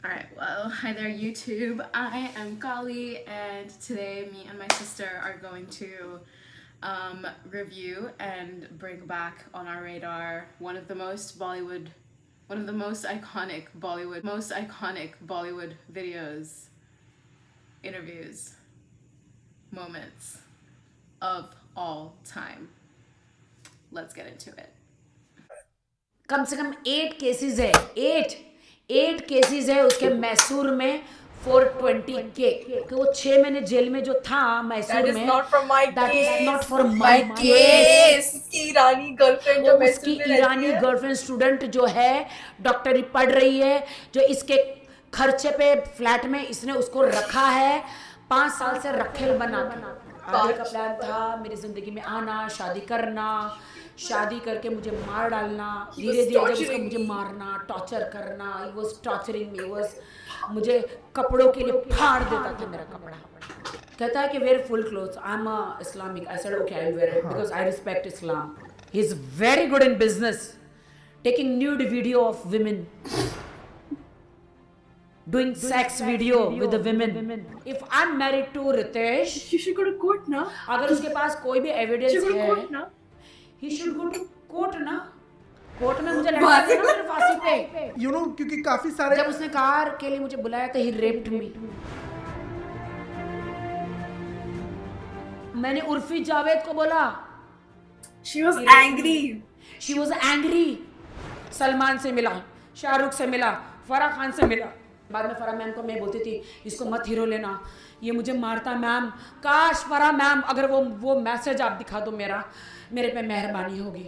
Alright, well, hi there, YouTube. I am Kali, and today me and my sister are going to review and bring back on our radar one of the most iconic Bollywood videos, interviews, moments of all time. Let's get into it. कम से कम 8 cases है, 8 cases है उसके मैसूर में 420 के वो 6 महीने jail में जो था मैसूर में, that is not from my that case. is not for my case. उसकी ईरानी गर्लफ्रेंड जो मैसूर उसकी में रहती ईरानी है। गर्लफ्रेंड स्टूडेंट जो है डॉक्टरी पढ़ रही है, जो इसके खर्चे पे फ्लैट में इसने उसको रखा है 5 साल से रखेल बना के। आगे का प्लान था मेरी जिंदगी में आना, शादी करना, शादी करके मुझे मार डालना, धीरे धीरे जब उसको मुझे मारना, टॉर्चर करना, ही वाज टॉर्चरिंग मी, मुझे कपड़ों के लिए फाड़ देता था मेरा कपड़ा। कहता है कि wear full clothes, I am Islamic, I said okay I will wear it because I respect Islam. He is very good in business, taking nude video of women, doing sex video with the women. If I'm married to Ritesh, You should go to court ना। अगर उसके पास कोई भी evidence You should go to court है, ना। he should go to court ना। Court में मुझे लड़का देना मेरे फांसी पे। क्योंकि काफी सारे जब उसने कार के लिए मुझे बुलाया था, he raped me। मैंने उर्फी जावेद को बोला, She was angry। she was angry। Salman से मिला, शाहरुख से मिला, फराह खान से मिला। बाद में फराह मैम को मैं बोलती थी इसको मत हीरो लेना, ये मुझे मारता मैम। काश फराह मैम अगर वो मैसेज आप दिखा दो मेरे पे मेहरबानी होगी।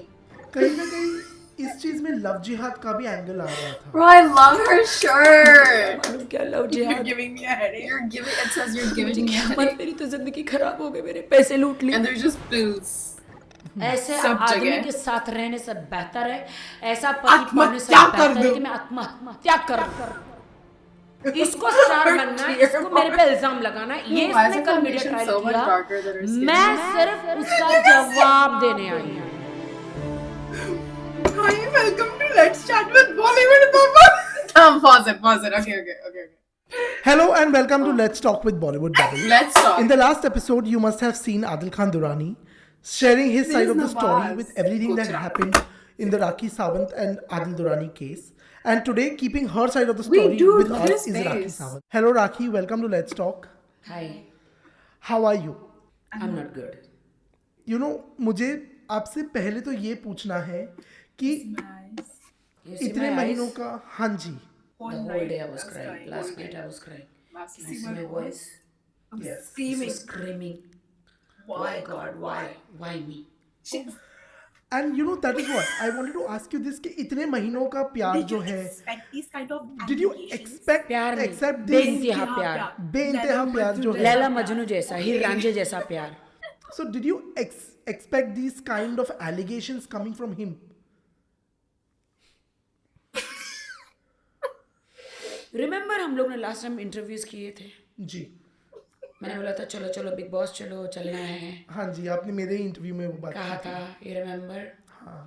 कहीं ना कहीं इस चीज में लव जिहाद का भी एंगल आ रहा था। Bro, I love her shirt। मालूम क्या लव You're जिहाद, giving me a headache। It says you're giving me a मत headache। मेरी तो जिंदगी खराब हो गई, मेरे पैसे लूट लिए। And there's just bills। ऐसे सब आदमी जगह। के साथ रहने से बेहतर है, ऐसा पति पाने से आत्महत्या कर बेहतर है दो। कि मैं आत्महत्या कर। इसको स्टार बनना है, इसको मेरे पे इल्जाम लगाना है, ये Why is इसने the कल media foundation trial so much किया, darker than her skin? मैं सिर्फ उसका जवाब देने आई हूँ। Hi, welcome to Let's Chat with Bollywood Papa। Pause it। Okay। Hello and welcome to Let's Talk with Bollywood Bubble. Let's talk। In the last episode, you must have seen Adil Khan Durrani sharing his side of the story Nawaz. with everything that happened in the Rakhi Sawant and Adil Durrani case. And today, keeping her side of the story dude, with look at us his is Rakhi face. Sawant. Hello Rakhi, welcome to Let's Talk. Hi, How are you? I'm not good. मुझे आपसे पहले तो ये पूछना है कि You see इतने my महीनों eyes? का, हाँ जी, The whole day I was crying. Last night I was crying. See See my my voice? I'm Yes. screaming। Screaming. Why God? Why me? and that is what I wanted to ask you this कि इतने महीनों का प्यार जो है, These kind of did you expect प्यार नहीं, accept this बेइंतहा प्यार, बेइंतहा प्यार जो है? लैला मजनू जैसा, हीर रांझे जैसा प्यार। So did you expect these kind of allegations coming from him? Remember हम लोग ने लास्ट टाइम इंटरव्यूज किए थे, जी, मैंने बोला था चलो बिग बॉस चलो, चलना है, हाँ जी, आपने मेरे इंटरव्यू में वो बात कहा था, you remember? हाँ,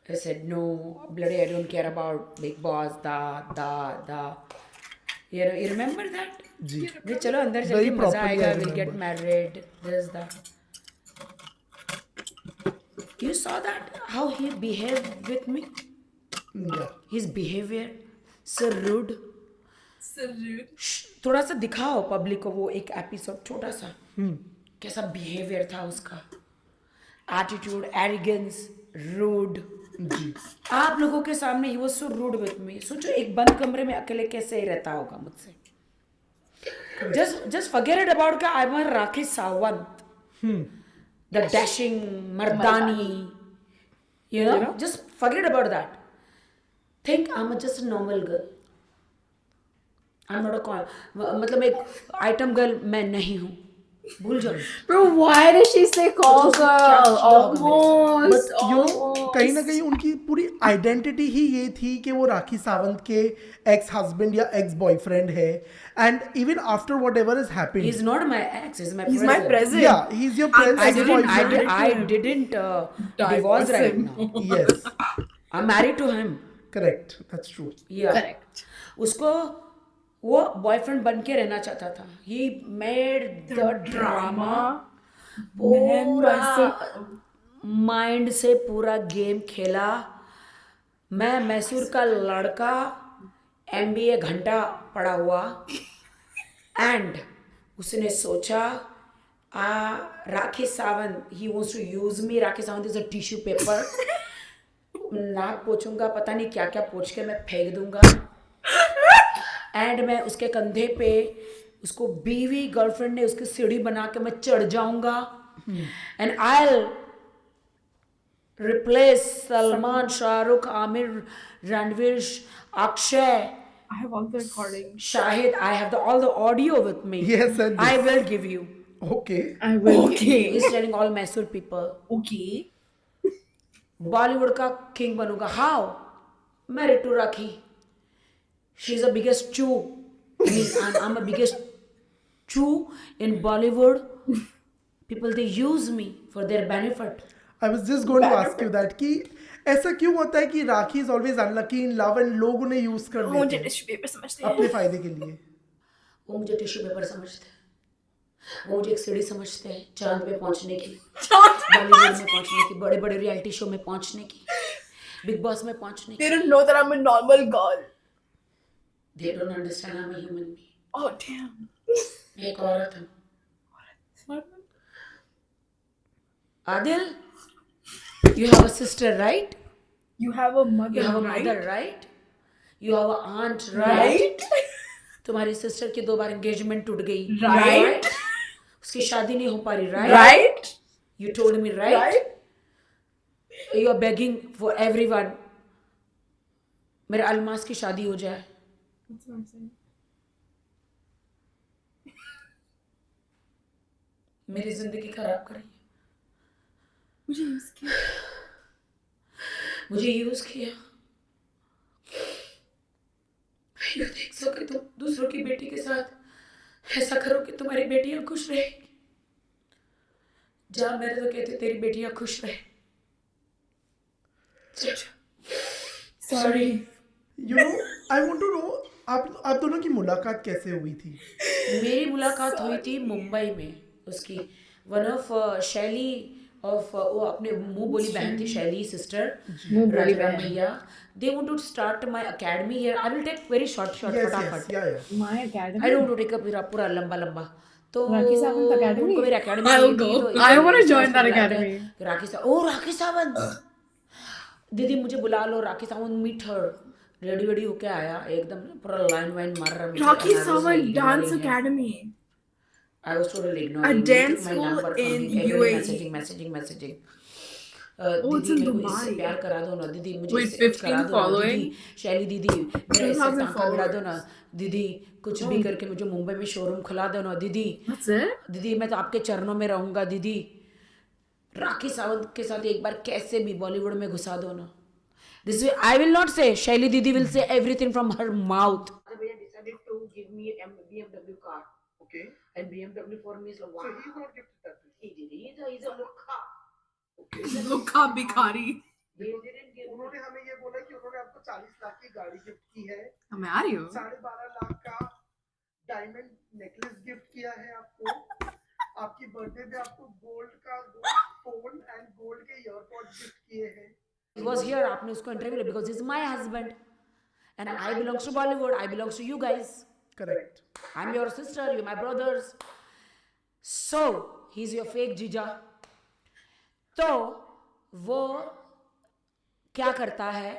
I said no, bloody I don't care about big boss, da. You remember that? जी, भी चलो अंदर चल Very के मजा properly आएगा, I we'll get remember. married, this that. You saw that how he behaved with me? yeah. His behavior so rude. Salute। थोड़ा सा दिखाओ पब्लिक को वो एक एपिसोड छोटा सा, कैसा बिहेवियर था उसका, एटीट्यूड, एरिगेंस, रूड। जी, आप लोगों के सामने ही वो सो रूड विथ मी। सोचो एक बंद कमरे में अकेले कैसे रहता होगा मुझसे। Just forget it about I am Rakhi Sawant, the dashing मर्दानी, just forget about that. Think I am just a normal girl, I am not a, मतलब एक आइटम गर्ल मैं नहीं हूँ, भूल जाओ। Bro, why does she say call girl? Almost। कहीं ना कहीं उनकी पूरी आइडेंटिटी ही ये थी कि वो राखी सावंत के एक्स हस्बैंड या एक्स बॉयफ्रेंड है, and even after whatever is happened, He's not my ex, he's my He's present. my present। yeah, he's your I didn't divorce right now. Yes. I'm married to him. Correct, that's true. या Correct. उसको वो boyfriend बन के रहना चाहता था. He made the drama. पूरा mind से पूरा गेम खेला. मैं मैसूर का लड़का, MBA घंटा पड़ा हुआ, एंड उसने सोचा Rakhi Sawant, he wants to use me. Rakhi Sawant is a tissue paper. नाक पोछूंगा, पता नहीं क्या क्या पोछ के मैं फेंक दूंगा, एंड मैं उसके कंधे पे, उसको बीवी गर्लफ्रेंड ने उसकी सीढ़ी बना के मैं चढ़ जाऊंगा, and I will replace Salman, Shahrukh, Aamir, Ranveer, Akshay, I have all the recordings. Shahid. I have all the audio with me. Yes, and I will give you. Okay. I will. He's telling all Mysore people. Okay. Bollywood का king बनूंगा. How? Married to Rakhi. She is the biggest चू. I'm a biggest Jew in Bollywood. People, they use me for their benefit. I was just going to ask you that कि ऐसा क्यों होता है कि Rakhi is always unlucky in love and लोग उन्हें use कर वो मुझे लेते हैं टिश्यू पेपर समझते हैं. अपने फायदे के लिए. वो मुझे टिश्यू पेपर समझते हैं. वो मुझे एक सीढ़ी समझते हैं चांद पे पहुंचने की, बॉलीवुड में पहुंचने की, बड़े बड़े रियलिटी शो में पहुंचने की, बिग बॉस में पहुंचने की. They don't know that I'm a normal girl. They don't understand I'm a human being. Oh damn. मैं एक औरत हूँ. Adil, you have a sister, right? You have a mother, You have a right? mother, right? You have a aunt, right? Right? तुम्हारी sister की 2 बार engagement टूट गई, Right? उसकी शादी नहीं हो पा रही, right? Right? You told me, right? Right? You are begging for everyone. मेरे अलमास की शादी हो जाए. That's what I'm saying. मेरी जिंदगी खराब कर रही है. मुझे यूज किया. मुझे यूज किया. ये देख सके तुम दूसरों की बेटी के साथ ऐसा करो कि तुम्हारी बेटियां खुश रहेगी. जा, मेरे तो कहते तेरी बेटियां खुश रहे. Sorry. You know I want to know आप दोनों की मुलाकात कैसे हुई थी. मेरी मुलाकात हुई थी मुंबई में. उसकी वन ऑफ शैली ऑफ वो अपने मुंह बोली बहन थी, शैली सिस्टर, राजाराम भैया. They want to start my academy here. I will take very short Yes, yes, फटाफट. yeah. My academy. I don't take पूरा पूरा लंबा. तो राखी सावंत academy? उनको मेरी academy I will go. I want to join that academy. Rakhi Sawant दीदी मुझे बुला लो. Rakhi Sawant meet her. Ready होके आया एकदम, पूरा लाइन वाइन मार रहा. मुझे Rakhi nervous Sawant है, Dance ignoring है. Academy. I was totally ignoring. A dance My school number from in him, everybody UAE. messaging. Oh, it's दीदी in मेरे को इससे Dubai. प्यार करा दो ना दीदी, मुझे Wait, इससे कुछ 15 करा दो ना following? दीदी. शैली दीदी मेरा इससे 2000 टांका भिड़ा दो ना followers. दीदी. कुछ भी करके मुझे मुंबई में शोरूम खुला दो ना दीदी. That's it? दीदी मैं तो आपके चरणों में रहूंगा दीदी. राखी सावंत के साथ एक बार कैसे भी बॉलीवुड में घुसा दो ना. This way I will not say. Shaili Didi will say everything from her mouth. Bhaiya decided to give me a BMW car. Okay. And BMW for me is like wow. So he's not gifted that. He did. He's a mukha. Lukha Bikari. He didn't give. उन्होंने हमें ये बोला कि उन्होंने आपको 40 लाख की गाड़ी gift की है, मैं आ रही हूँ. 12.5 लाख का डायमंड नेकलेस गिफ्ट किया है आपको, आपकी बर्थडे पे आपको गोल्ड का फोन एंड गोल्ड के ईयरपॉड्स गिफ्ट किए हैं. He was here. आपने उसको इंटरव्यू लिया because he's my husband. And I belongs to Bollywood. I belongs to you guys. Correct. I'm your sister. You're my brothers. So he's your fake जीजा. तो वो क्या करता है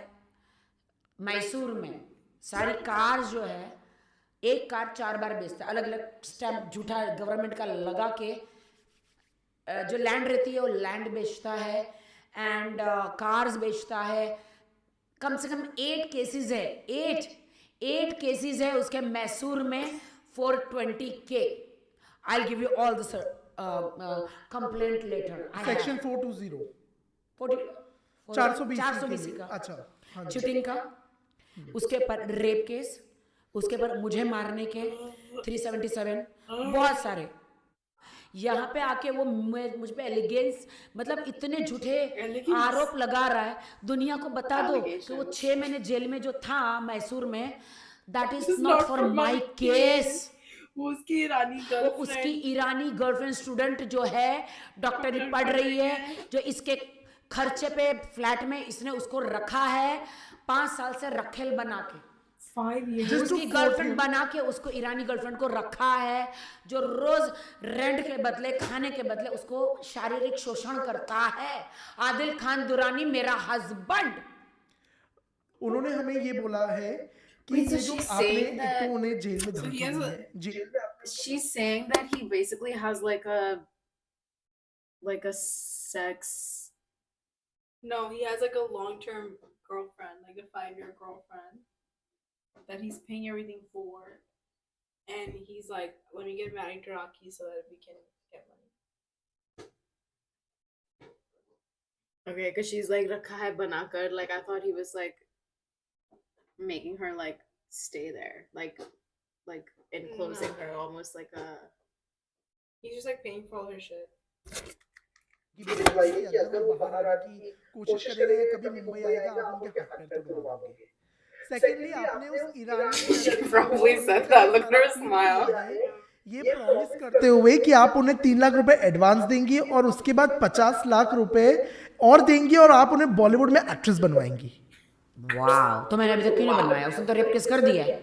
मैसूर में, सारी कार जो है, एक कार 4 बार बेचता है. अलग अलग स्टैम्प झूठा गवर्नमेंट का लगा के जो लैंड रहती है वो लैंड बेचता है, एंड कार्स बेचता है. कम से कम 8 केसेस है. 8 केसेस है उसके मैसूर में for 20K. I'll give you all the complaint later. Section 420 420 420 का. अच्छा. हाँ जी. चीटिंग का, उसके पर रेप केस, उसके पर मुझे मारने के 377, बहुत सारे. यहाँ पे आके वो मुझ पे एलिगेंस मतलब इतने झूठे आरोप लगा रहा है। दुनिया को बता दो कि वो 6 महीने जेल में जो था मैसूर में, that is not for my case. वो उसकी ईरानी वो गर्लफ्रेंड, उसकी ईरानी गर्लफ्रेंड स्टूडेंट जो है, डॉक्टरी पढ़ रही है, जो इसके खर्चे पे फ्लैट में इसने उसको रखा है 5 साल से रखेल बना के, 5 years. उसकी गर्लफ्रेंड बना के उसको ईरानी गर्लफ्रेंड को रखा है, जो रोज रेंट के बदले खाने के बदले उसको शारीरिक शोषण करता है। आदिल खान दुरानी मेरा हस्बैंड। उन्होंने हमें ये बोला है कि Wait, so ये जो she's आपने saying एक that- तो उन्हें जेल में So धमकी he has दी a- है जी, She's saying that he basically has like a sex. No, he has like a long-term girlfriend, like a 5-year girlfriend that he's paying everything for, and he's like, "Let me get married to Rocky so that we can get money." Okay, because she's like rakha hai banakar. Like I thought he was like making her like stay there, like enclosing her, almost like a. He's just like paying for all her shit. कि बताइए कि अगर वो बाहर आने की कोशिश करेंगे, कभी मुंबई आएगा, आप उनके हाथ पैर तोड़वाओगे। सेकेंडली, आपने उस ईरानी She probably said that. Look at her smile. ये प्रॉमिस करते हुए कि आप उन्हें 3 लाख रुपए एडवांस देंगी और उसके बाद 50 लाख रुपए और देंगी और आप उन्हें बॉलीवुड में एक्ट्रेस बनवाएंगी। वाह, तो मैंने अभी तक क्यों नहीं बनवाया? उसने तो रेप केस कर दिया है,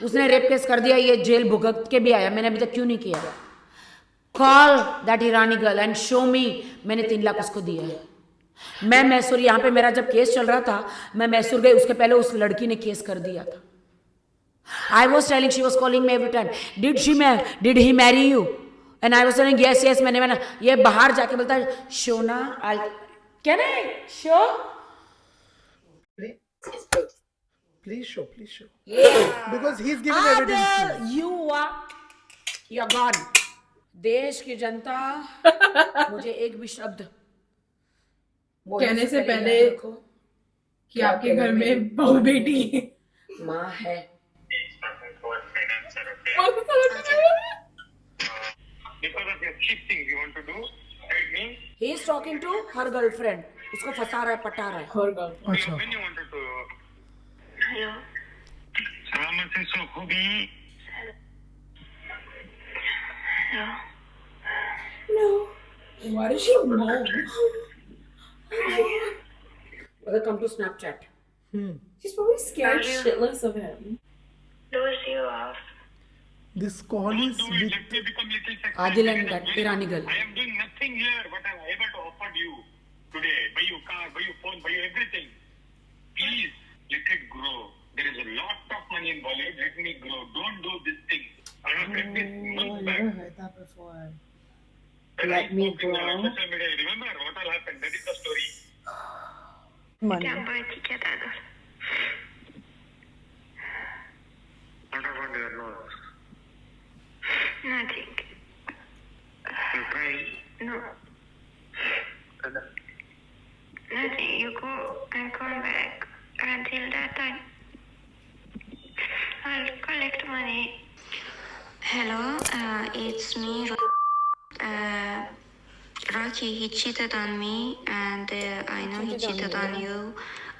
उसने रेप केस कर दिया, ये जेल भुगत के भी आया, मैंने अभी तक क्यों नहीं किया? Call that Irani girl and show मी। मैंने 3 लाख उसको दिया है। मैं मैसूर, यहाँ पे मेरा जब केस चल रहा था, मैं मैसूर गई, उसके पहले उस लड़की ने केस कर दिया था। I was telling, she was calling me every time, did he marry you? And I was telling yes yes. मैंने ये बाहर जाके बोलता है Shona, I can I show? Please show. Because he's giving evidence. You are gone. देश की जनता मुझे एक भी शब्द कहने से पहले कि आपके घर में बहू बेटी माँ है। Because of your cheap things you want to do, right me? He is talking to her girlfriend. उसको फंसा रहा है, पटा रहा है। her girl. अच्छा, When you wanted to. Hello. Salam alaikum, Hubi. No. Why does she moan? Welcome to Snapchat. She's probably scared shitless of him. Doze you off. this call is Do it. with Let me become little sexy. Adil and that Irani girl. I am doing nothing here, but I am able to offer you today. Buy you car, buy you phone, buy you everything. Please, let it grow. There is a lot of money in Bollywood. Let me grow. Don't do this thing. I have read this months back. heard that before. When Let I me posted on grow. social media, remember what all happened? That is the story. Money. What about your nose? Nothing. You crying? No. Nothing. You go and come back. Until that time, I'll collect money. Hello, it's me. Rocky, he cheated on me, and I know he cheated on you.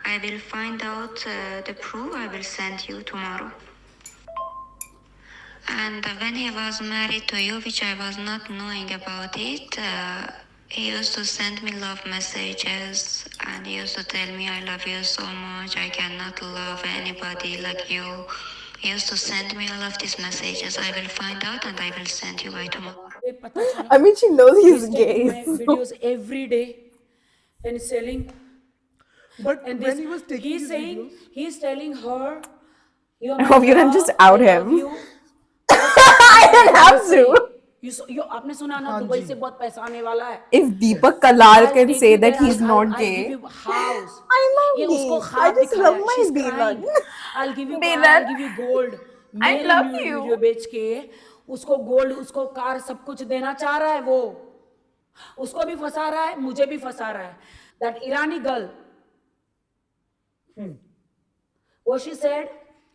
I will find out the proof. I will send you tomorrow. And when he was married to you, which I was not knowing about it, he used to send me love messages, and he used to tell me, I love you so much, I cannot love anybody like you. He used to send me all of these messages. I will find out and I will send you by tomorrow. पता चला I mean, she knows he's he's gay. taking my videos every day and selling. but And when this, he was taking he's his saying, videos, he's telling her, I hope you didn't just out him. I didn't have to. आपने सुना ना, Dubai से बहुत पैसा आने वाला है। If Deepak Kalal I'll can take say you that there, he's I'll not give gay. you house. I love ये उसको Deep. I ख्वाब just दिखाया love है, my she's Deepak. crying. I'll give you car, Deepak. I'll give you gold. I मेरे love video you. Video बेच के उसको gold, उसको कार, सब कुछ देना चाह रहा है वो। उसको भी फंसा रहा है, मुझे भी फंसा रहा है। That Irani girl. What she said,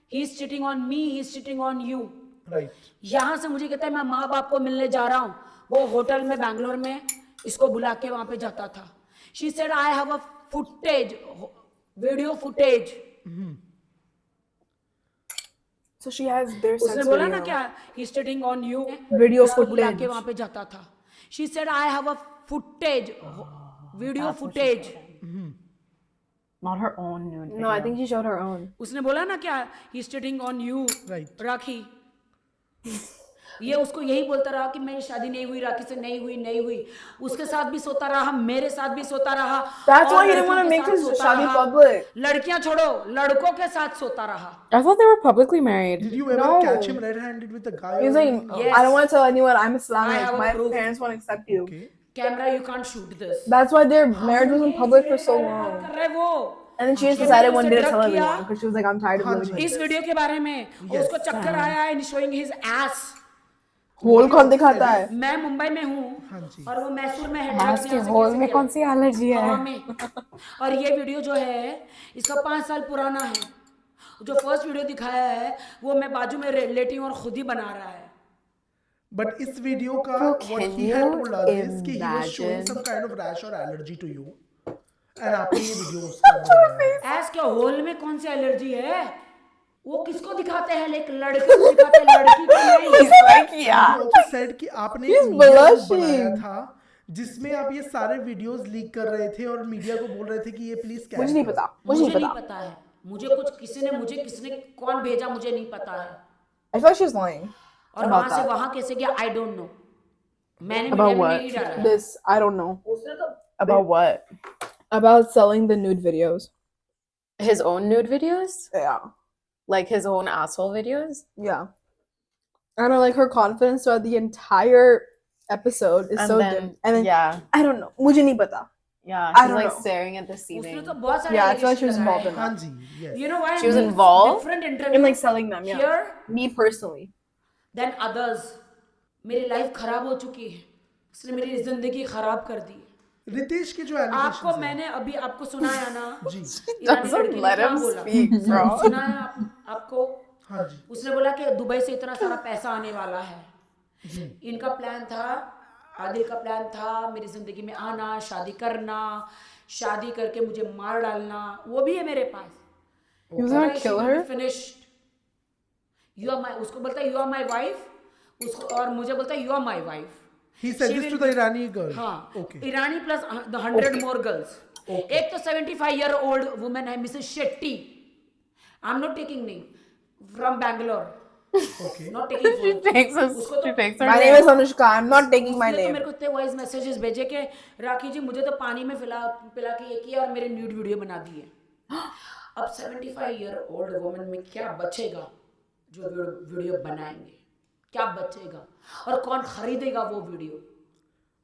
he's cheating on me, he's cheating on you. right, यहां से मुझे कहता है मैं माँ बाप को मिलने जा रहा हूं, वो होटल में बैंगलोर में इसको बुला के वहां पे जाता था. She said I have a footage, video footage. So she has their sex उसने बोला ना video. क्या he's cheating on you. Video इसको बुला footage. के वहां पे जाता था. She said I have a footage, video footage. Not her own nude video. No, I think she showed her own. उसने बोला ना क्या he's cheating on you, Right. राखी. ये उसको यही बोलता रहा कि मेरी शादी नहीं हुई, राखी से नहीं हुई. उसके साथ भी सोता रहा, मेरे साथ भी सोता रहा. That's और why he didn't लड़कियों want to के make साथ his सोता shadi रहा. public. लड़कियां छोड़ो, लड़कों के साथ सोता रहा. I thought they were publicly married. Did you ever No. catch him red-handed with a guy? He was or like, anything? Yes. I don't want to tell anyone I'm I Islamic. have a My proof. parents won't accept you. Okay. Camera you can't shoot this. That's why their marriage was in public for so बात long. कर रहे वो. And then she just ये decided मैंने one day to उसे tell drug किया. everyone because she was like, I'm tired of हाँ living जी. like इस वीडियो के बारे में उसको चक्कर आया है showing his ass. होल कौन दिखाता है? मैं मुंबई में हूँ हाँ जी. और वो मैसूर में है. Ass के होल में कौन सी एलर्जी है? हवा में. और ये वीडियो जो है इसका 5 साल पुराना है. जो फर्स्ट वीडियो दिखाया है वो मैं बाजू में लेटी हूँ और खुद ही बना रहा है. But इस वीडियो का what he had told us is कि he was showing some kind of rash or allergy to you. And आपने ये वीडियो उसका बनाया. एस के होल में कौन सी एलर्जी है? वो किसको दिखाते हैं? एक लड़के को दिखाते हैं, लड़की को नहीं. Like, yeah. He also said कि आपने एक He's मीडिया को blushing. बनाया था जिसमें आप ये सारे वीडियोस लीक कर रहे थे और मीडिया को बोल रहे थे कि ये प्लीज मुझे नहीं पता. मुझे नहीं पता है. किसने कौन भेजा मुझे नहीं पता है. I feel like she's lying. और About वहां से that. वहां कैसे गया आई डोंट नो. मैंने About मीडिया में what? नहीं डाला. This, I don't know. About what? About selling the nude videos. His own nude videos? Yeah. Like his own asshole videos? Yeah. I don't know, like her confidence throughout the entire episode is so dim. And then, yeah, I don't know. मुझे नहीं पता. yeah, I she's don't like know. staring at the उसने ceiling. तो बहुत सारे Yeah, I feel like she was allegations involved लगाए in हैं. हाँ जी. Yes. You know why? She was involved? Different In interview like selling them, yeah. here Me personally. than others. मेरी life खराब हो चुकी है. उसने मेरी जिंदगी खराब कर दी. रितेश के जो आपको allegations हैं. मैंने अभी आपको सुनाया ना. जी. ईरानी Doesn't लड़की ने let क्या him बोला? speak, bro. सुनाया आपको. हाँ जी. उसने बोला कि दुबई से इतना सारा पैसा आने वाला है. इनका प्लान था, आदिल का प्लान था मेरी जिंदगी में आना, शादी करना, शादी करके मुझे मार डालना. वो भी है मेरे पास. He was gonna kill her? Finished. You are my. उसको बोलता है you are my wife. उसको और मुझे बोलता है you are my wife. He said She this to will the Irani girl. हाँ. Okay. Irani plus the 100 more girls. एक तो 75-year-old woman है Mrs. Shetty. I'm not taking name from Bangalore. Okay. Not taking She full. takes her, उसको तो- she takes her My name is Anushka. I'm not taking my उसने तो name. मेरे को इतने वॉइस मैसेजेस भेजे कि राखी जी मुझे तो पानी में पिला के ये किया और मेरे न्यूड वीडियो बना दिए. अब 75-year-old woman में क्या बचेगा जो वीडियो बनाएंगे? क्या बचेगा? और कौन खरीदेगा वो वीडियो?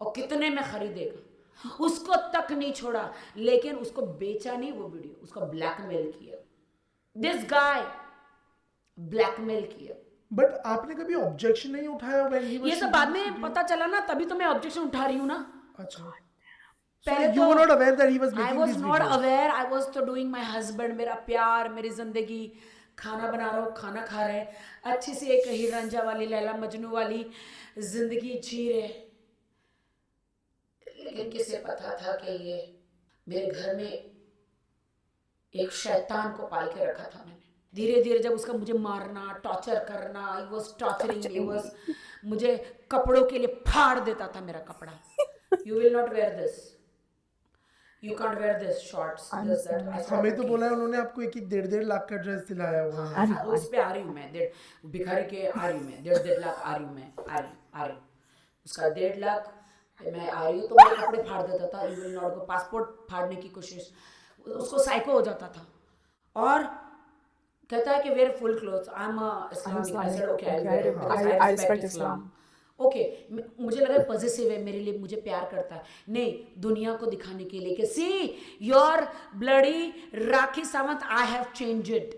और कितने में खरीदेगा? उसको तक नहीं छोड़ा, लेकिन उसको बेचा नहीं वो वीडियो, उसको ब्लैकमेल किया. दिस गाय ब्लैकमेल किया. बट आपने कभी ऑब्जेक्शन नहीं उठाया when he was ये सब बाद में पता चला ना, तभी तो मैं ऑब्जेक्शन उठा रही हूँ ना. अच्छा. पहले You were not aware that he was I making was these not videos. aware. I was तो doing my husband, मेरा प्यार, मेरी जिंदगी, खाना बना रहा हूँ, खाना खा रहे, अच्छी सी एक हीर रांझा वाली लैला मजनू वाली जिंदगी जी रहे. लेकिन किसे पता था कि ये मेरे घर में एक शैतान को पाल के रखा था मैंने. धीरे धीरे जब उसका मुझे मारना, टॉर्चर करना, he was torturing me, he was मुझे कपड़ों के लिए फाड़ देता था मेरा कपड़ा. You will not wear this. You can't wear this shorts. This, that. I said, हमें तो okay. बोला है उन्होंने आपको 1.5 लाख का ड्रेस दिलाया हुआ है. उस पे आ रही हूँ मैं. भिखारी के आ रही हूँ मैं. 1.5 लाख आ रही हूँ मैं. आ रही. उसका 1.5 लाख मैं आ रही हूँ तो मेरे कपड़े फाड़ देता था. You will not go. Passport फाड़ने की कोशिश. उसको साइको हो जाता था. और कहता है कि wear full clothes. I'm Islamic. I said okay. I'll wear it because I respect Islam. Okay मुझे लगा पॉजिटिव है मेरे लिए, मुझे प्यार करता है. नहीं, दुनिया को दिखाने के लिए कि see your bloody Rakhi Sawant, I have changed it.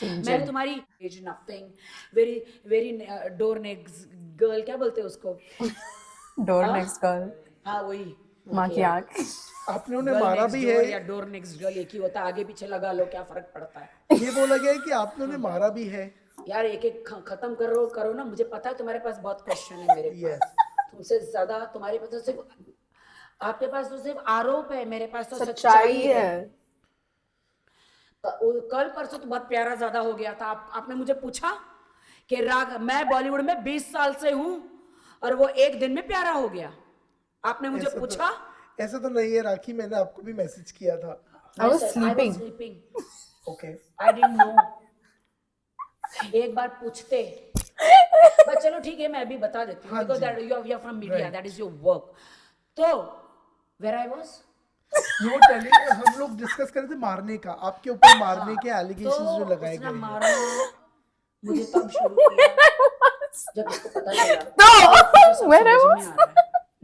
मैंने तुम्हारी age nothing very very door next girl, क्या बोलते हैं उसको? Door next girl. हाँ वही माँ की आँख. आपने उन्हें मारा भी है. या डोर नेक्स्ट गर्ल एक ही होता है, आगे पीछे लगा लो क्या फर्क पड़ता है. ये बोला गया है कि आपने उन्हें मारा भी है. यार एक एक खत्म करो ना. मुझे पता है तुम्हारे पास बहुत क्वेश्चन है मेरे पास. Yes. तुमसे ज्यादा तुम्हारे पास तो सिर्फ आपके पास तो सिर्फ आरोप है, मेरे पास तो सच्चाई है। कल परसों तो बहुत प्यारा ज्यादा हो गया था। आपने मुझे पूछा कि राग मैं बॉलीवुड में 20 साल से हूं और वो एक दिन में प्यारा हो गया। आपने मुझे पूछा। ऐसा तो नहीं है राखी, मैंने आपको भी मैसेज किया था। I was sleeping. Okay I didn't know. एक बार पूछते, बट चलो ठीक है, मैं भी बता देती हूँ, because that you are from media, that is your work. तो where I was? वो हम लोग डिस्कस कर रहे थे मारने का, आपके ऊपर मारने के एलिगेशंस जो लगाए उसने गए हैं। मारना मुझे तब शुरू किया जब इसको पता चला। No, where I was?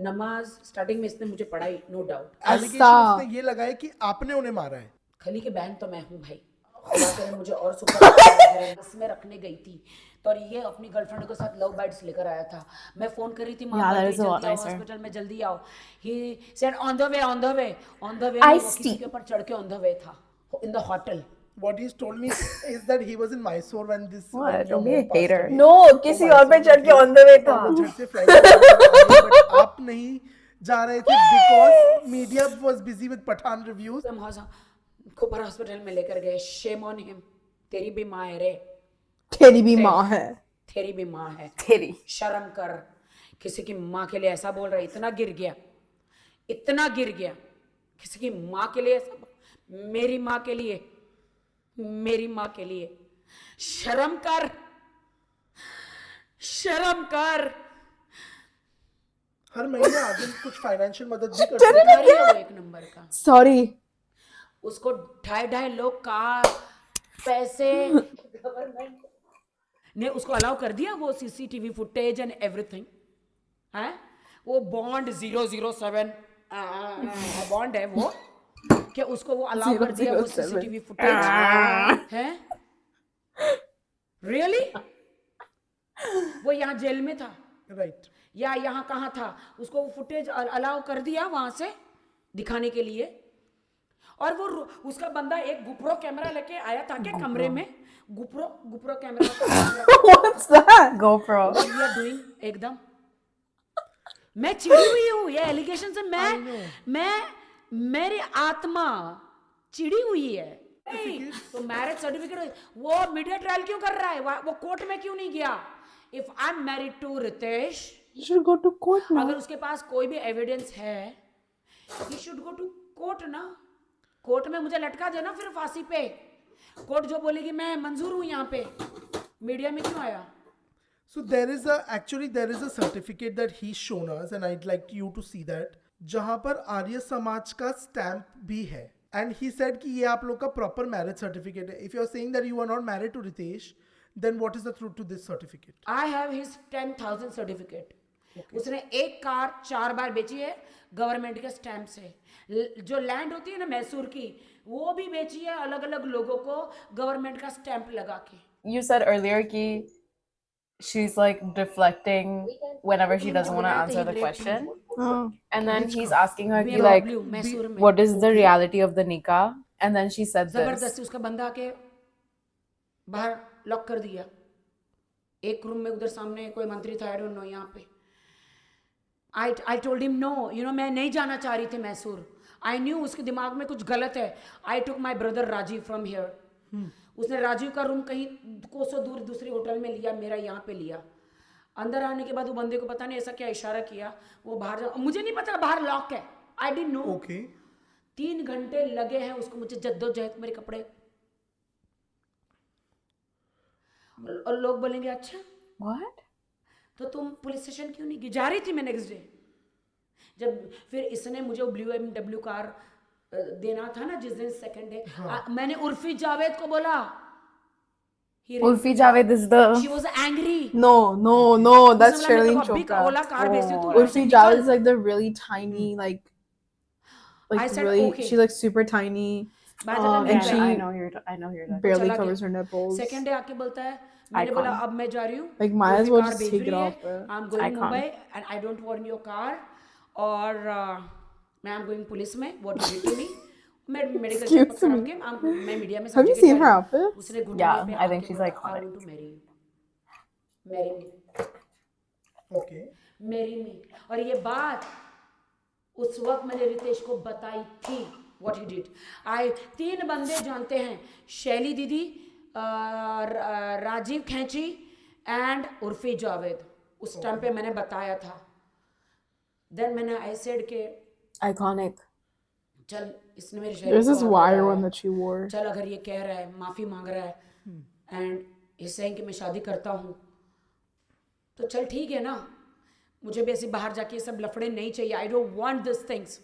नमाज स्टार्टिंग में इसने मुझे पढ़ाई, नो डाउट। एलिगेशंस ने ये लगाए कि आपने उन्हें मारा है। खली की बहन तो मैं हूँ भाई, खुदा करे मुझे और सुपर बस में रखने गई थी तो ये अपनी गर्लफ्रेंड के साथ लव बाइट्स लेकर आया था। मैं फोन कर रही थी माँ जल्दी आओ हॉस्पिटल में, जल्दी आओ। He said on the way on the way on the way. वो किसी के ऊपर चढ़ के ऑन द वे था in the hotel. What he's told me is that he was in Mysore when this What? your Don't be a mom passed hater. away. No, किसी और पे चढ़ के on the way था। वो झट से flight में आए, but आप नहीं जा रहे थे because media was busy with Pathan reviews. खोपर हॉस्पिटल में लेकर गए। Shame on him. तेरी भी माँ है रे, तेरी भी माँ है, तेरी भी माँ है, तेरी शर्म कर। किसी की माँ के लिए ऐसा बोल रहा है, इतना गिर गया, इतना गिर गया। किसी की माँ के लिए ऐसा, मेरी माँ के लिए, मेरी माँ के लिए शर्म कर, शर्म कर। हर महीने आगे कुछ फाइनेंशियल मदद भी करते हैं। वो एक नंबर का, सॉरी। उसको 2.5 लोग का पैसे गवर्नमेंट ने उसको अलाउ कर दिया, वो सीसीटीवी फुटेज एंड एवरीथिंग है। वो बॉन्ड 007 बॉन्ड है वो, कि उसको वो अलाउ कर दिया, वो सीसीटीवी फुटेज है। रियली वो यहाँ जेल में था, राइट, या यहाँ कहाँ था, उसको वो फुटेज अलाउ कर दिया वहां से दिखाने के लिए। और वो उसका बंदा एक गुप्रो कैमरा लेके आया था के कमरे में। गुप्रो camera What's that? GoPro. What you are doing? एकदम मैं चिड़ी हुई हूँ ये एलिगेशन से। मेरी आत्मा चिड़ी हुई है। तो मैरिज सर्टिफिकेट वो मीडिया ट्रायल क्यों कर रहा है? वो कोर्ट में क्यों नहीं गया? If I am married to Ritesh, You should go to court now. अगर उसके पास कोई भी एविडेंस है, he should go to court ना। कोर्ट में मुझे लटका देना फिर फांसी पे। कोर्ट जो बोलेगी मैं मंजूर हूँ यहाँ पे। मीडिया में क्यों आया? So there is a certificate that he's shown us and I'd like you to see that, जहाँ पर आर्य समाज का स्टैम्प भी है। And he said कि ये आप लोग का proper marriage certificate है। If you are saying that you are not married to Ritesh, then what is the truth to this certificate? I have his 10,000 certificate. उसने एक कार 4 बार बेची है गवर्नमेंट के स्टैम्प से। जो लैंड होती है ना मैसूर की, वो भी बेची है अलग अलग लोगों को गवर्नमेंट का स्टैम्प लगा के। You said earlier कि she's like deflecting whenever she doesn't want to answer the question. And then he's asking her कि like what is the reality of the nikah? And then she said this. जबरदस्ती उसका बंदा आके बाहर lock कर दिया एक रूम में। उधर सामने कोई मंत्री था, आई डोंट नो, यहाँ पे। I told him no, मैं नहीं जाना चाह रही थी मैसूर। I knew उसके दिमाग में कुछ गलत है। I took my brother Rajiv from here. उसने राजीव का रूम कहीं कोसों दूर दूसरी होटल में लिया, मेरा यहाँ पे लिया। अंदर आने के बाद वो बंदे को पता नहीं ऐसा क्या इशारा किया, वो बाहर जा। मुझे नहीं पता बाहर लॉक है, I didn't know. Okay. 3 घंटे लगे हैं उसको मुझे जद्दोजहद, मेरे कपड़े। और लोग बोलेंगे अच्छा What? तो तुम पुलिस स्टेशन क्यों नहीं गई? जा रही थी मैं नेक्स्ट डे। जब फिर इसने मुझे वो BMW कार देना था ना जिस दिन सेकंड डे, मैंने उर्फी जावेद को बोला। Urfi Javed is the. She was angry. No, that's Sherlyn Chopra. Ola car भेज दी तू। Urfi Javed is like the really tiny, like I said, really, okay. she's like super tiny. And she I know you're talking. barely चला covers गया। her nipples. Second day आके बोलता है, मैंने बोला अब मैं जा रही हूँ, Like might as well car just भेज take it रही off. है, I'm going Mumbai and I don't want your car, और मैं I'm going पुलिस में, what you did to me, मैं मेडिकल चेकअप करा के मैं मीडिया में। Have you seen her outfit? उसने Yeah, I think she's like I want to marry you, marry me। Okay मेरी में। और ये बात उस वक्त मैंने रितेश को बताई थी व्हाट ही डिड। आई 3 बंदे जानते हैं, शैली दीदी, राजीव खेची एंड उर्फी जावेद। उस टाइम पे मैंने बताया था। देन मैंने आई सेड के Iconic. चल इसने मेरे There's this को wire बताया। one that she wore. चल अगर ये कह रहा है, माफी मांग रहा है एंड इस saying कि मैं शादी करता हूँ, तो चल ठीक है ना, मुझे भी ऐसे बाहर जाके ये सब लफड़े नहीं चाहिए। I don't want this things.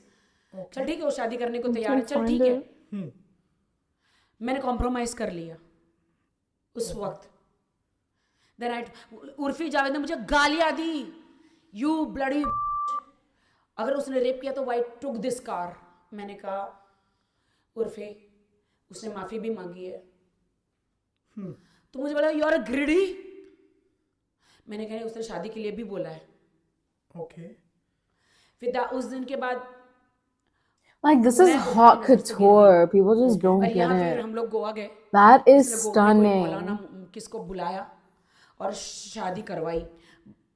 चल ठीक है, वो शादी करने को तैयार है, चल ठीक है। मैंने कॉम्प्रोमाइज कर लिया उस वक्त। देन आई उर्फी जावेद ने मुझे गालियां दी, यू ब्लडी, अगर उसने रेप किया तो वाई टुक दिस कार। मैंने कहा उर्फी, उसने माफी भी मांगी है। तो मुझे बोला यू आर अ ग्रिडी। मैंने कहा उसने शादी के लिए भी बोला है। ओके फिर उस दिन के बाद Like, this is hot couture. People just don't और get यहाँ फिर it. हम लोग गोवा गए। That is इसने गोवा में कोई stunning. मौलाना किसको बुलाया और शादी करवाई।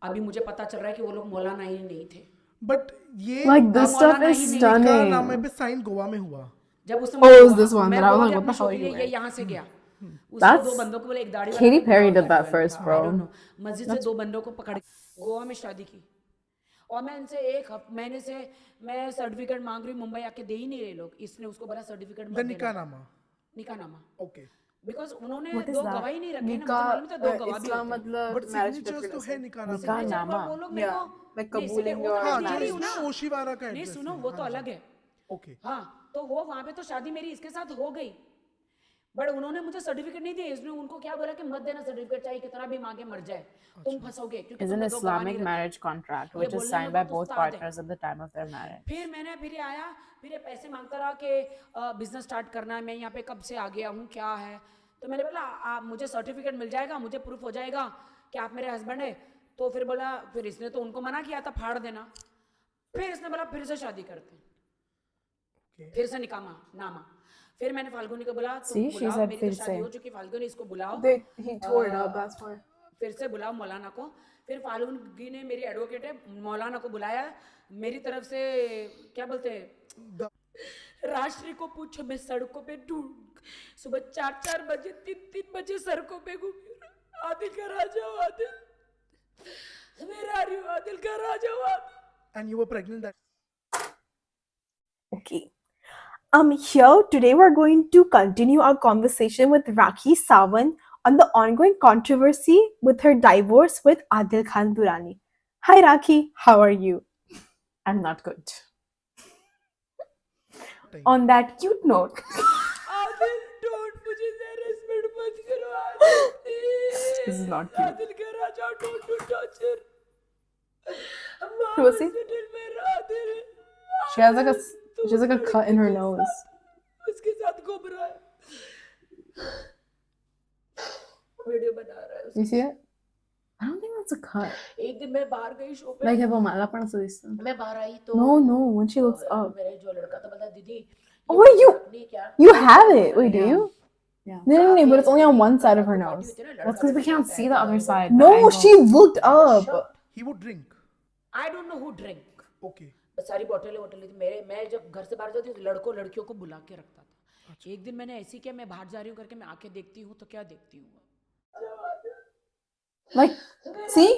अभी मुझे पता चल रहा है कि वो लोग मौलाना ही नहीं थे। बट ये Like, this stuff Maulana is ही नहीं का stunning. नाम पे साइन गोवा में हुआ। जब उसने Oh, it was Goa- this one मैं that I was Goa like, गया what the अपने hell show are के you लिए, ये wearing? यहाँ से गया। उसने That's- 2 बंदों को बोले, एक दाढ़ी वाला Katy बंदा Perry और did that black first, वाला। bro. I don't know। मस्जिद से 2 बंदों को पकड़ के गोवा में शादी की। और मैं इनसे 1 महीने से मैं सर्टिफिकेट मांग रही हूँ, मुंबई आके दे ही नहीं रहे लोग। इसने उसको बोला सर्टिफिकेट मत देना। निकाहनामा। निकाहनामा। ओके बिकॉज उन्होंने What is 2 that? गवाही नहीं रखे ना, मुझे Nikah, मालूम था 2 गवाह भी Islam होते हैं। matlab बट marriage सिग्नेचर्स तो है certificate. निकाहनामा। Nikahnaमा। वो लोग मेरे Yeah, को like नहीं, कबूलिंग वो तो your मैं दे हाँ रही जो हूँ ना। इसमें ओशीवारा का नहीं एड्रेस सुनो, है। वो तो हाँ जी। अलग है। ओके हाँ, तो वो वहाँ पे तो शादी मेरी इसके साथ हो गई, बट उन्होंने मुझे सर्टिफिकेट नहीं दिया। इसने उनको क्या बोला कि मत देना सर्टिफिकेट, चाहे कितना भी मांगे मर जाए, तुम फंसोगे क्योंकि Is an तुमने 2 गवाह नहीं Islamic रखे। marriage contract, ये which is बोलने signed में by बहुत both उस्ताद है। partners at the time of their marriage. फिर ये आया, फिर ये पैसे मांगता रहा कि बिजनेस स्टार्ट करना है, मैं यहाँ पे कब से आ गया हूँ, क्या है। तो मैंने बोला मुझे सर्टिफिकेट मिल जाएगा, मुझे प्रूफ हो जाएगा कि आप मेरे हस्बैंड है। तो फिर बोला, फिर इसने तो उनको मना किया था फाड़ देना। फिर इसने बोला फिर से शादी करते हैं, फिर से नामा। फिर मैंने फाल्गुनी को बोला तुम See, she बुलाओ, said मेरी फिर तो शादी से। हो चुकी, फाल्गुनी इसको बुलाओ। He tore it up, that's why. फिर से बुलाओ मौलाना को। फिर फाल्गुनी ने, मेरी एडवोकेट है, मौलाना को बुलाया। मेरी तरफ से क्या बोलते हैं, राष्ट्रीय को पूछो, मैं सड़कों पे ढूंढ सुबह 4 बजे 3 बजे सड़कों पे घूमी। आदिल घर आ जाओ, आदिल मैं आ रही हूँ, आदिल घर आ जाओ, Adil. And you were pregnant that Okay. Here today we're going to continue our conversation with Rakhi Sawant on the ongoing controversy with her divorce with Adil Khan Durrani. Hi Rakhi, how are you? I'm not good. On that cute note, Adil don't, मुझे harassment मत करो Adil, please। This is not cute. Adil घर आ जाओ, don't do torture. Rosie? She has like a cut in her nose. उसके साथ घूम रहा है, वीडियो बना रहा है। You see it? I don't think that's a cut. एक दिन मैं बाहर गई शो पे, Like, pomada para sa lista. मैं बाहर आई तो No, when she looks up. मेरे जो लड़का था बोला दीदी Oh, you have it. Wait, do you? Yeah. No, but it's only on one side of her nose. That's because we can't see the other side. the No, angle. she looked up. he would drink. I don't know who drink. Okay. सारी बोतलें थी। मैं जब घर से बाहर जाती हूँ तो लड़कियों को बुला के रखता था। एक दिन मैंने ऐसी किया, मैं बाहर जा रही हूँ करके मैं आके देखती हूँ तो क्या देखती हूँ, Like, see?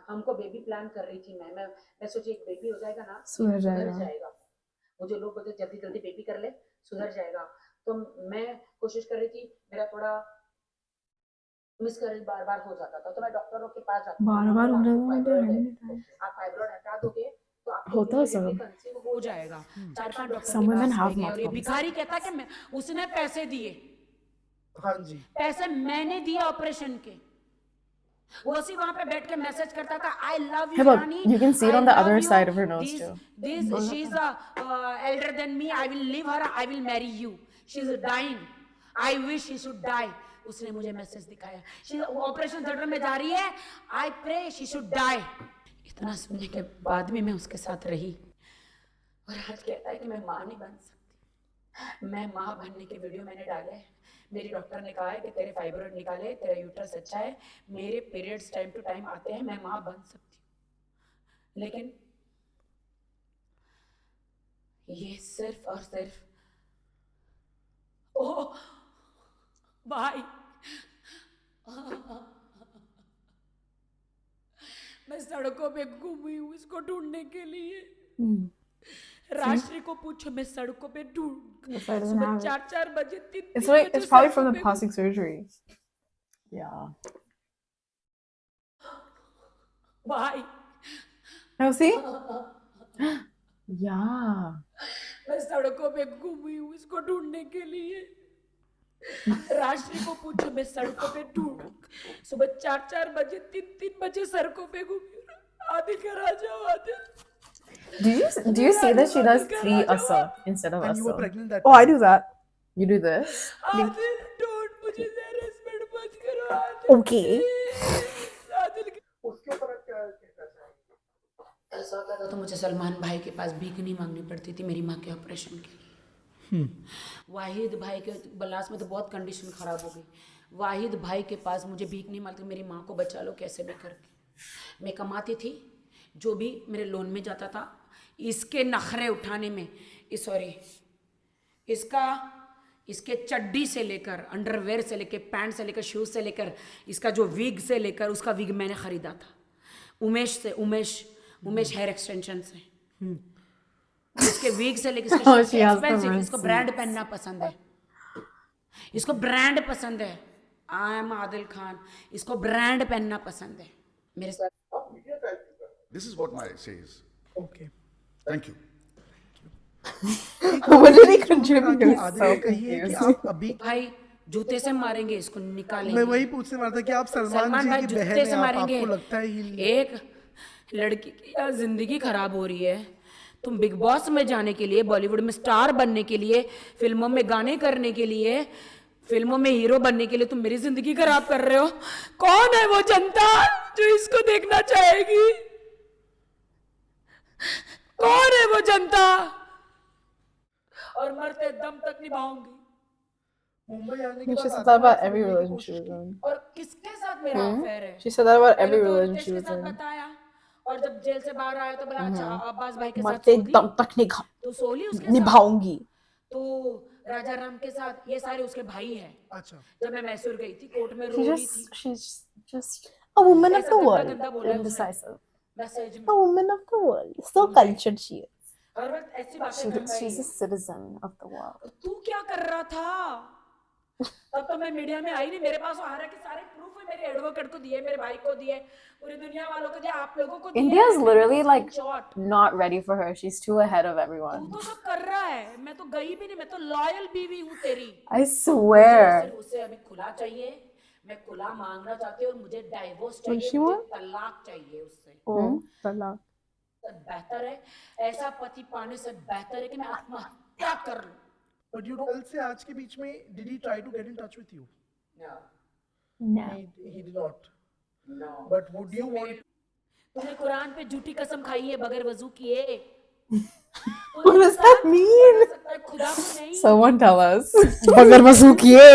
हमको बेबी प्लान कर रही थी। मैं सोची एक बेबी हो जाएगा ना, सुधर सुधर जाएगा। जाएगा। मुझे लोग बोलते जल्दी जल्दी बेबी कर ले, सुधर जाएगा। तो मैं कोशिश कर रही थी, मेरा थोड़ा मिसकैरेज बार हो जाता था, तो मैं डॉक्टरों के पास जाती बार-बार हो जाता था, फाइब्रॉइड है, how many आप फाइब्रॉइड हटा दोगे तो आपको होता है सब। कंसीव हो जाएगा। 4-5 डॉक्टर Some के women पास have गए और ये multiple. भिखारी कहता कि मैं, उसने पैसे दिए, हाँ जी। पैसे मैंने दिए ऑपरेशन के। वो उसी वहां पे बैठ के मैसेज करता था, I love you Yeah, but Rani, you can see it I on the love other you. side of her nose This- too. this she's elder than me, I will leave her, I will marry you, she's dying, I wish she should die। उसने मुझे message दिखाया, she operation theatre में जा रही है, I pray she should die। इतना सुनने के बाद भी मैं उसके साथ रही और आज कहता है कि मैं मां नहीं बन सकती। मैं माँ बनने के वीडियो मैंने डाले हैं। मेरी डॉक्टर ने कहा है कि तेरे फाइब्रोइड निकाले, तेरा यूट्रस अच्छा है, मेरे पीरियड्स टाइम टू टाइम आते हैं, मैं माँ बन सकती हूँ। लेकिन ये सिर्फ और सिर्फ ओ भाई, मैं सड़कों पे घूमी हूँ इसको ढूंढने के लिए। राष्ट्रीय को पूछो, मैं सड़कों पे ढूंढ That's why it doesn't have it. 4 बजे It's like it's probably from the plastic surgery. Yeah. भाई No, see? Yeah. मैं सड़कों पे घूमी हूँ इसको ढूंढने के लिए। राष्ट्रीय को पूछो, मैं सड़कों पे ढूंढ, सुबह 4 बजे 3 बजे सड़कों पे घूमी हूँ। आदिल घर आ जाओ, Adil. Do you see that she does 3 asa instead of And you were asa? pregnant that Oh, I time. do that. You do this? Adil don't मुझे harassment मत करो आदिल। Okay. आदिल उसके ऊपर आप क्या कहना चाहेंगे? ऐसा होता था तो मुझे सलमान भाई के पास भीख नहीं मांगनी पड़ती थी मेरी माँ के ऑपरेशन के लिए। वाहिद भाई के बलास में तो बहुत कंडीशन खराब हो गई। वाहिद भाई के पास मुझे भीख नहीं मांगती, मेरी माँ को बचा लो कैसे भी करके। मैं कमाती थी, जो भी मेरे लोन में जाता था, इसके नखरे उठाने में, इसके चड्डी से लेकर, अंडरवेयर से लेकर, पैंट से लेकर, शूज से लेकर, इसका जो विग से लेकर, उसका विग मैंने खरीदा था उमेश हेयर एक्सटेंशन से। इसके विग से लेकर इसको ब्रांड पहनना पसंद है, इसको ब्रांड पसंद है। आई एम आदिल खान, इसको ब्रांड पहनना पसंद है। मेरे साथ This is what my say is. Okay. Thank you. What did he contribute? It was Adil so ने कही है कि confusing. आप अभी, भाई जूते से मारेंगे इसको, निकालेंगे। मैं वही पूछने वाला था कि आप सलमान भाई जी की जूते बहन से हैं, मारेंगे। आपको लगता है एक लड़की की यार जिंदगी खराब हो रही है, तुम बिग बॉस में जाने के लिए, बॉलीवुड में स्टार बनने के लिए, फिल्मों में गाने करने के लिए, फिल्मों में हीरो बनने के लिए तुम मेरी जिंदगी खराब कर रहे हो। कौन है वो जनता जो इसको देखना चाहेगी? कौन है वो जनता? और मरते दम तक निभाऊंगी। मुंबई आने के She बाद said that about Adil every ने religion कोशिश she was की। in. और किसके साथ मेरा अफेयर है? She said that about every पहले तो religion रितेश she के was साथ in. बताया, और जब जेल से बाहर आया तो बोला अच्छा अब्बास भाई के साथ मरते सो ली? दम तक तो सो ली उसके साथ? निभाऊंगी। तो राजा राम के साथ, ये सारे उसके भाई हैं। अच्छा, जब मैं मैसूर गई थी, कोर्ट में रो रही थी। She's just a woman of ऐसा the गंदा world. गंदा बोला है उसने Indecisive. मैसेज में। A woman of the world. So cultured she is. हर वक्त ऐसी बातें कर रही She's a है। citizen of the world. तू क्या कर रहा था? तब तो मैं मीडिया में आई नहीं, मेरे पास हारे के सारे प्रूफ है, मेरे एडवोकेट को दिए, मेरे भाई को दिए, पूरी दुनिया वालों को दिए, आप लोगों को दिए। India's literally like Short. not ready for her. She's too ahead of तू everyone. तो सब कर रहा है, मैं तो गई भी नहीं, मैं तो लॉयल बीवी हूँ तेरी। I swear. सिर्फ उसे अभी खुला चाहिए, मैं खुला मांगना चाहती हूँ, और मुझे डाइवोर्स What चाहिए, she मुझे want? तलाक चाहिए उससे। Oh, talak. सब बेहतर है, ऐसा पति पाने से बेहतर है कि मैं आत्महत्या कर लूं। but you कल से आज के बीच में did he try to get in touch with you? No. He did not. But would you want? तूने कुरान पे झूठी कसम खाई है बगैर वजू किए। What does that mean? खुदा को नहीं। Someone tell us. बगैर वजू किए।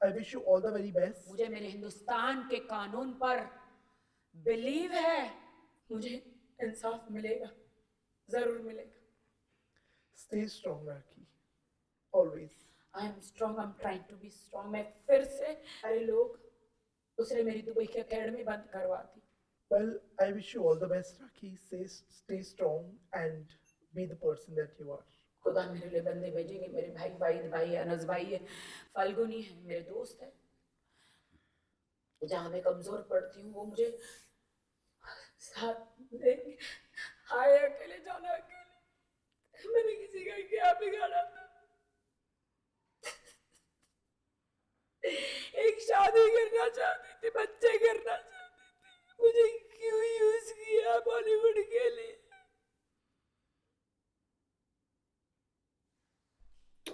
I wish you all the very best. मुझे मेरे हिंदुस्तान के कानून पर बिलीव है, मुझे इंसाफ मिलेगा, जरूर मिलेगा। Stay strong, Rakhi. Always. I am strong, I'm trying to be strong। मैं फिर से अरे लोग दूसरे मेरी दुबई की एकेडमी बंद करवा दी। Well, I wish you all the best, Rakhi. Stay strong and be the person that you are. खुदा मेरे लिए बंदे भेजेंगे, मेरे भाई वाहिद भाई है, अनस भाई है, फाल्गुनी है, मेरे दोस्त है। जहाँ मैं कमजोर पड़ती हूँ वो मुझे साथ देंगे। हाय अकेले जाना, अकेले मैंने किसी का क्या बिगाड़ा था? एक शादी करना चाहती थी, बच्चे करना चाहती थी, मुझे क्यों यूज किया बॉलीवुड के लिए?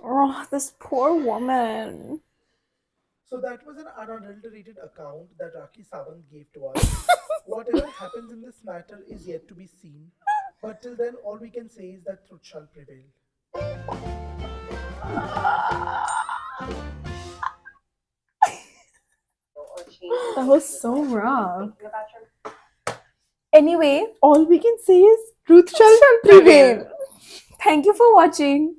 Oh, this poor woman. So that was an unadulterated account that Rakhi Sawant gave to us. Whatever happens in this matter is yet to be seen. But till then, all we can say is that truth shall prevail. That was so wrong. Anyway, all we can say is truth shall prevail. Thank you for watching.